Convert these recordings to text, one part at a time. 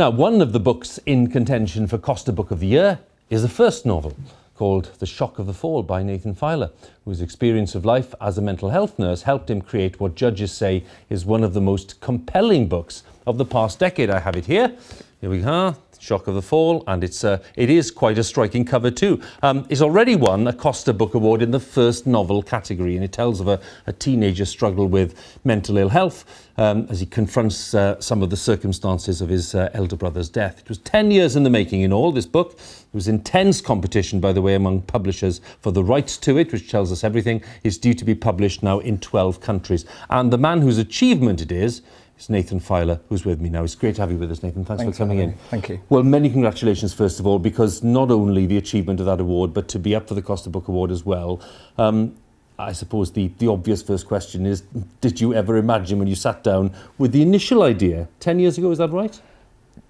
Now, one of the books in contention for Costa Book of the Year is the first novel, called The Shock of the Fall by Nathan Filer, whose experience of life as a mental health nurse helped him create what judges say is one of the most compelling books of the past decade. I have it here. Here we are. Shock of the Fall, and it is quite a striking cover too. It's already won a Costa Book Award in the first novel category, and it tells of a teenager's struggle with mental ill health as he confronts some of the circumstances of his elder brother's death. It was 10 years in the making in all, this book. There was intense competition, by the way, among publishers for the rights to it, which tells us everything. It's due to be published now in 12 countries. And the man whose achievement it is Nathan Filer, who's with me now. It's great to have you with us, Nathan. Thanks for coming in. Thank you. Well, many congratulations, first of all, because not only the achievement of that award, but to be up for the Costa Book Award as well. I suppose the obvious first question is, did you ever imagine when you sat down with the initial idea 10 years ago, is that right?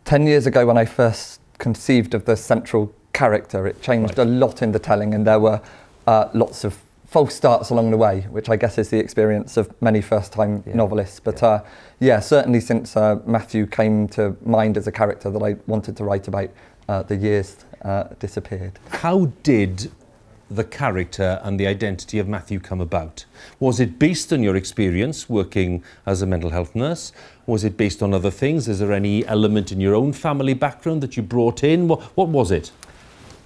10 years ago, when I first conceived of the central character, it changed a lot in the telling, and there were lots of false starts along the way, which I guess is the experience of many first-time novelists. But certainly since Matthew came to mind as a character that I wanted to write about, the years disappeared. How did the character and the identity of Matthew come about? Was it based on your experience working as a mental health nurse? Was it based on other things? Is there any element in your own family background that you brought in? What was it?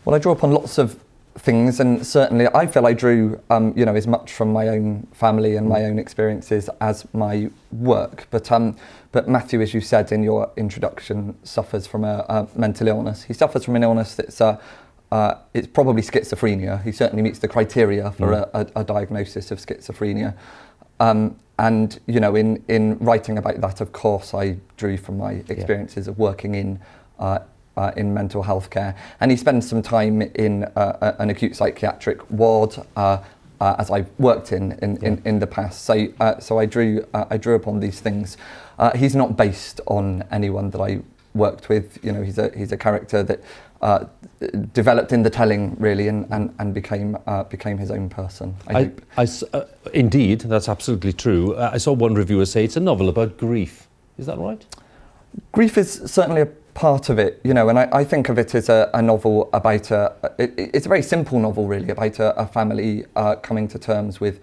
Well, I drew upon lots of things, and certainly I feel I drew as much from my own family and my own experiences as my work. But Matthew, as you said in your introduction, suffers from a mental illness. He suffers from an illness that's it's probably schizophrenia. He certainly meets the criteria for a diagnosis of schizophrenia. And in writing about that, of course, I drew from my experiences of working in mental health care, and he spends some time in an acute psychiatric ward as I worked in the past. So I drew upon these things. He's not based on anyone that I worked with. He's a character that developed in the telling really, and became his own person. I hope. Indeed, that's absolutely true. I saw one reviewer say it's a novel about grief. Is that right? Grief is certainly a part of it, and I think of it as a novel about it's a very simple novel really, about a family coming to terms with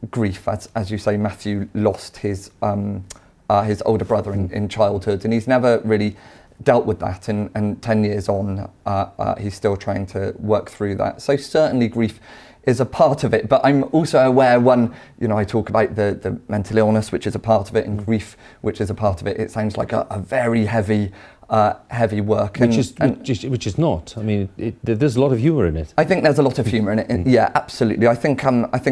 grief. As you say, Matthew lost his older brother in childhood, and he's never really dealt with that, and 10 years on, he's still trying to work through that. So certainly grief is a part of it, but I'm also aware I talk about the mental illness, which is a part of it, and grief, which is a part of it. It sounds like a very heavy work. Which is not. I mean, there's a lot of humour in it. I think there's a lot of humour in it. Yeah, absolutely. I think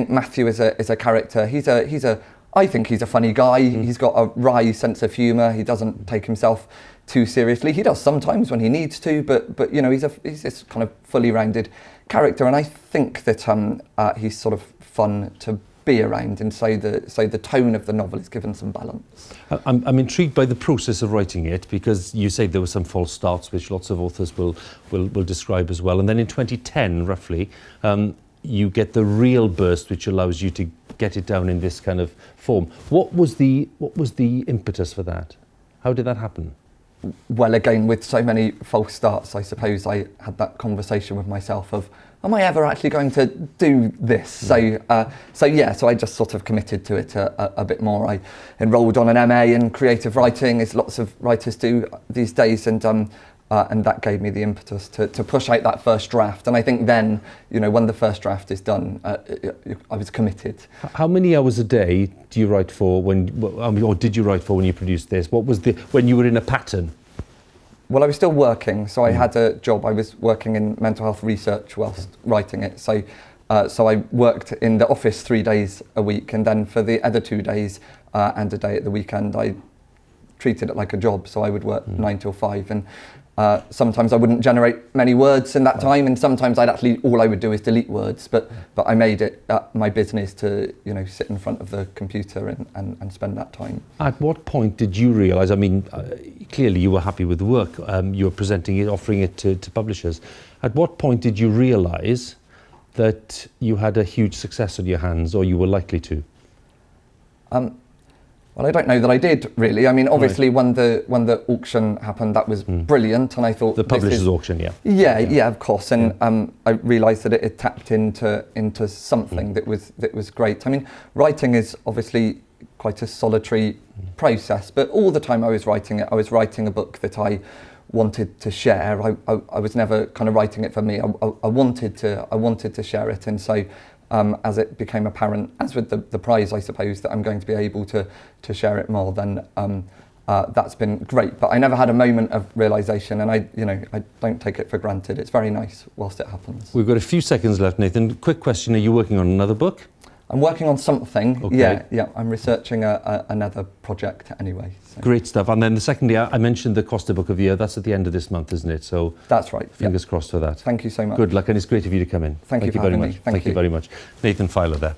Matthew is a character. I think he's a funny guy. He's got a wry sense of humour. He doesn't take himself too seriously. He does sometimes when he needs to, but he's this kind of fully rounded character, and I think that he's sort of fun to be around, and so the tone of the novel is given some balance. I'm intrigued by the process of writing it, because you say there were some false starts, which lots of authors will describe as well, and then in 2010 roughly you get the real burst, which allows you to get it down in this kind of form. What was the impetus for that? How did that happen? Well, again, with so many false starts, I suppose I had that conversation with myself of, am I ever actually going to do this? So I just sort of committed to it a bit more. I enrolled on an MA in creative writing, as lots of writers do these days, and that gave me the impetus to push out that first draft. And I think then, when the first draft is done, I was committed. How many hours a day do you write for or did you write for when you produced this? What was when you were in a pattern? Well, I was still working, so I had a job. I was working in mental health research whilst writing it. So I worked in the office 3 days a week, and then for the other 2 days and a day at the weekend, I treated it like a job. So I would work 9 till 5, and sometimes I wouldn't generate many words in that time, and sometimes all I would do is delete words. But I made it my business to sit in front of the computer and spend that time. At what point did you realise? I mean, clearly you were happy with the work. You were presenting it, offering it to publishers. At what point did you realise that you had a huge success on your hands, or you were likely to? Well, I don't know that I did really. I mean, obviously, when the auction happened, that was brilliant, and I thought The publishers' auction, yeah. Yeah, of course. And I realised that it had tapped into something that was great. I mean, writing is obviously quite a solitary process, but all the time I was writing it, I was writing a book that I wanted to share. I was never kind of writing it for me. I wanted to share it, and so. As it became apparent, as with the prize, I suppose, that I'm going to be able to share it more, then that's been great. But I never had a moment of realisation, and I don't take it for granted. It's very nice whilst it happens. We've got a few seconds left, Nathan. Quick question, are you working on another book? I'm working on something. Okay. Yeah. I'm researching another project anyway. So. Great stuff. And then secondly, I mentioned the Costa Book of the Year. That's at the end of this month, isn't it? So that's right. Fingers crossed for that. Thank you so much. Good luck, and it's great of you to come in. Thank you for having me. Thank you very much. Nathan Filer there.